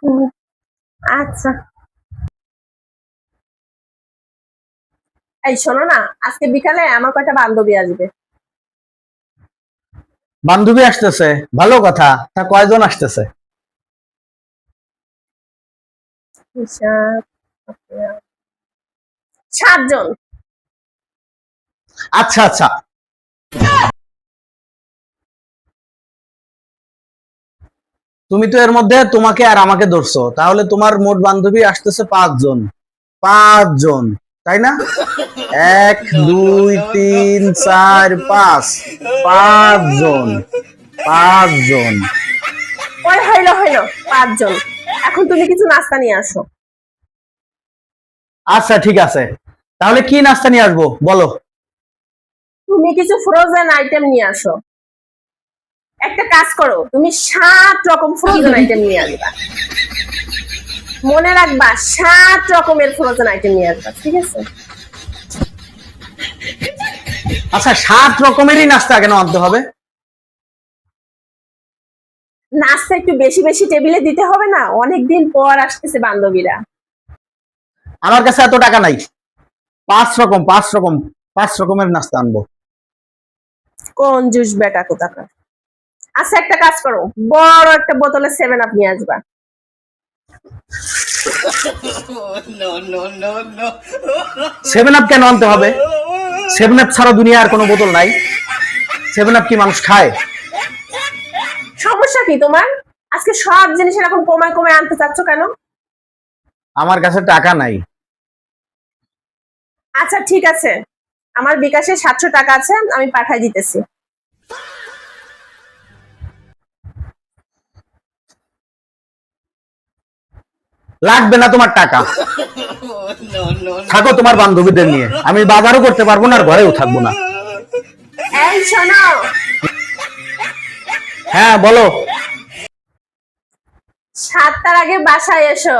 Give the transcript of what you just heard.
হুম, আচ্ছা। এই শোনো না, আজকে বিকালে আমার কয়টা বান্ধবী আসবে। বান্ধবী আসতেছে, ভালো কথা। তা কয়জন আসতেছে? হিসাব, 7 জন। আচ্ছা আচ্ছা, তুমি তো এর মধ্যে তোমাকে আর আমাকে ধরছো, তাহলে তোমার মোট বান্ধবী আসতেছে 5 জন। 5 জন, তাই না? এক, দুই, তিন, চার, পাঁচ। 5 জন, 5 জন। ওই হইলো হইলো, 5 জন। এখন তুমি কিছু নাস্তা নিয়ে আসো। আচ্ছা ঠিক আছে, তাহলে কি নাস্তা নিয়ে আসবো বলো? তুমি কিছু ফ্রোজেন আইটেম নিয়ে আসো। একটা কাজ করো, তুমি 7 রকম ফ্রোজেন আইটেম নিয়ে আসবা। মনে রাখবা, 7 রকমের ফ্রোজেন আইটেম নিয়ে আসবা, ঠিক আছে? আচ্ছা, 7 রকমেরই নাস্তা কেন আনতে হবে? নাস্তা একটু বেশি বেশি টেবিলে দিতে হবে না? অনেকদিন পর আসতেছে বান্ধবীরা। আমার কাছে এত টাকা নাই। 5 রকম, 5 রকম, 5 রকমের নাস্তা আনবো। কোন জুস বেটা কোথাকার। আচ্ছা, একটা কাজ করো, বড় একটা বোতলে 7 আপ নিয়ে আসবা। 7 আপ কেন আনতে হবে? 7 আপ ছাড়া দুনিয়ার কোনো বোতল নাই। 7 আপ কি মানুষ খায়? সমস্যা কি তোমার? আজকে সব জিনিস এরকম কমায় কমায় আনতে চাচ্ছ কেন? আমার কাছে টাকা নাই। আচ্ছা ঠিক আছে, আমার বিকাশে 700 টাকা আছে, আমি পাঠাই দিতেছি। লাগবে না তোমার টাকা, থাকো তোমার বান্ধবীদের নিয়ে। আমি বাজারও করতে পারবো না আর ঘরেও থাকবো না। এই শোনো, হ্যাঁ বলো। 7টার আগে বাসায় এসো।